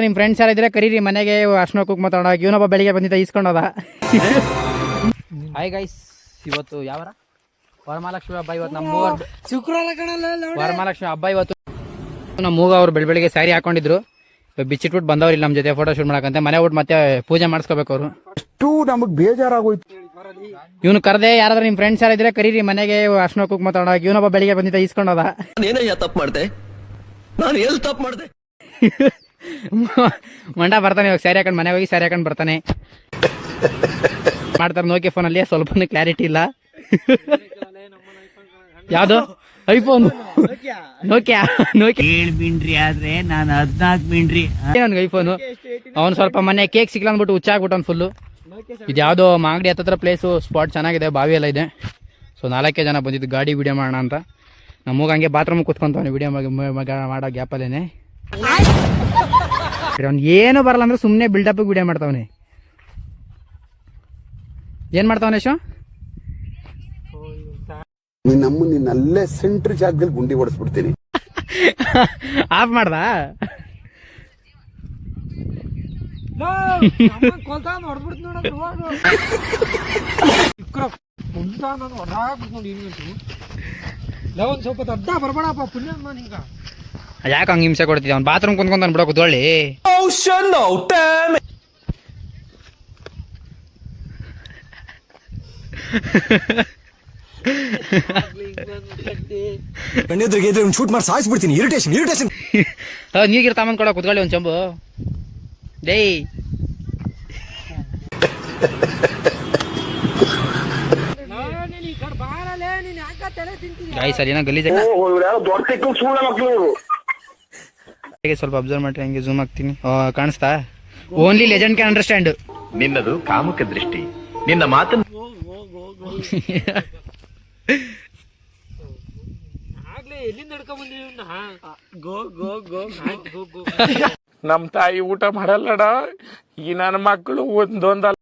ನಿಮ್ಮ ಫ್ರೆಂಡ್ಸ್ ಯಾರಿದ್ರೆ ಕರೀರಿ ಮನೆಗೆ ಅರ್ಶನ ಕುಕ್ ಮಾತಾಡೋಣ. ಇವನೊಬ್ಬ ಬೆಳಿಗ್ಗೆ ಬಂದಿದ್ದ ಈಸ್ಕೊಂಡೋದ. ಹಾಯ್ ಗೈಸ್, ಇವತ್ತು ಯಾವಾರ ವರಮಹಾಲಕ್ಷ್ಮಿ ಹಬ್ಬ. ಇವತ್ತು ನಮ್ಮ ವರಮಹಾಲಕ್ಷ್ಮಿ ಹಬ್ಬ. ಇವತ್ತು ನಮ್ಮ ಮೂಗ ಅವ್ರು ಬೆಳಿಗ್ಗೆ ಸ್ಯಾರಿ ಹಾಕೊಂಡಿದ್ರು, ಬಿಚ್ಚಿಟ್ಬಿಟ್ಟು ಬಂದವ್ರಿಲ್ಲ ನಮ್ಮ ಜೊತೆ ಫೋಟೋ ಶೂಟ್ ಮಾಡಕಂತೆ. ಮನೆ ಊಟ ಮತ್ತೆ ಪೂಜೆ ಮಾಡಿಸ್ಕೋಬೇಕು ಅವರು. ನಮಗ್ ಬೇಜಾರಾಗೋಯ್ತು. ಇವನು ಕರೆದೆ, ಯಾರಾದ್ರೂ ನಿಮ್ಮ ಫ್ರೆಂಡ್ಸ್ ಯಾರಿದ್ರೆ ಕರೀರಿ ಮನೆಗೆ ಅರ್ಶನ ಕುಕ್ ಮಾತಾಡೋಣ. ಇವನೊಬ್ಬ ಬೆಳಿಗ್ಗೆ ಬಂದಿದ್ದ ಈಸ್ಕೊಂಡೋದ. ತಪ್ಪು ಮಾಡ್ದೆ, ನಾನು ಎಲ್ಲಿ ತಪ್ಪು ಮಾಡ್ದೆ? ಮಂಡ ಬರ್ತಾನೆ ಇವಾಗ, ಸ್ಯಾರಿ ಹಾಕೊಂಡು ಮನೆಗೆ ಹೋಗಿ ಸ್ಯಾರಿ ಹಾಕೊಂಡು ಬರ್ತಾನೆ. ಮಾಡ್ತಾರೆ ನೋಕಿಯಾ ಫೋನಲ್ಲಿ, ಸ್ವಲ್ಪ ಕ್ಲಾರಿಟಿ ಇಲ್ಲ. ಯಾವ್ದು ಐಫೋನ್? ನೋಕಿಯಾ ಬಿಂಡ್ರಿ ಆದ್ರೆ ನಾನು 14 ಬಿಂಡ್ರಿ. ನನ್ಗೆ ಐಫೋನು. ಅವ್ನು ಸ್ವಲ್ಪ ಮೊನ್ನೆ ಕೇಕ್ ಸಿಗ್ಲ ಅಂದ್ಬಿಟ್ಟು ಹುಚ್ಚಾಗ್ಬಿಟ್ಟು ಫುಲ್ಲು. ಇದು ಯಾವುದೋ ಮಾಗಡಿ ಹತ್ತತ್ರ ಪ್ಲೇಸು, ಸ್ಪಾಟ್ ಚೆನ್ನಾಗಿದೆ, ಬಾವಿ ಎಲ್ಲ ಇದೆ. ಸೊ 4 ಜನ ಬಂದಿದ್ದು ಗಾಡಿ ವಿಡಿಯೋ ಮಾಡೋಣ ಅಂತ. ನಮಗೆ ಹಂಗೆ ಬಾತ್ರೂಮ್ ಕುತ್ಕೊಂತವನೆ ವಿಡಿಯೋ ಮಾಡೋ ಗ್ಯಾಪಲ್ಲೇನೆ. ಅವ್ನು ಏನು ಬರಲ್ಲ ಅಂದ್ರೆ ಸುಮ್ಮನೆ ಬಿಲ್ಡಪ್ ವಿಡಿಯೋ ಮಾಡ್ತಾವನೆ. ಏನ್ ಮಾಡ್ತಾವನೆ ಶೋ? ನಿನ್ನ ಅಲ್ಲೇ ಸೆಂಟ್ರ್ ಜಾಗದಲ್ಲಿ ಗುಂಡಿ ಹೊಡೆಸ್ಬಿಡ್ತೀನಿ. ಆಫ್ ಮಾಡ್ದ? ಯಾಕೆ ಹಂಗ ಹಿಂಸೆ ಕೊಡ್ತಿದ್ದೆ? ಅವ್ನು ಬಾತ್ರೂಮ್ ಕುಂತ್ಕೊಂಡ್ ಬಿಡೋ ಕುತ್ಕೊಳ್ಳಿ. ಶೂಟ್ ಮಾಡಿ ಸಾಯಿಸ್ಬಿಡ್ತೀನಿ. ಇರಿಟೇಷನ್ ನೀಗಿರ್ ತಾಮಂದ್ ಕೊಡ ಕುತ್ಕೊಳ್ಳಿ ಒಂದ್ ಚಂಬು. ಡೇ ಸರ್ ಏನೋ ಗಲೀಜ್. ಸ್ವಲ್ಪ ಅಬ್ಸರ್ವ್ ಮಾಡ್ರಿ, ಹಂಗೆ ಝೂಮ್ ಆಗ್ತೀನಿ. ಕಾಣಿಸ್ತಾ? Only legend can understand. ನಿನ್ನದು ಕಾಮುಕ ದೃಷ್ಟಿ, ನಿನ್ನ ಮಾತನ್ನು ನಮ್ ತಾಯಿ ಊಟ ಮಾಡಲ್ಲಡ. ಈ ನನ್ನ ಮಕ್ಕಳು ಒಂದೊಂದಲ್ಲ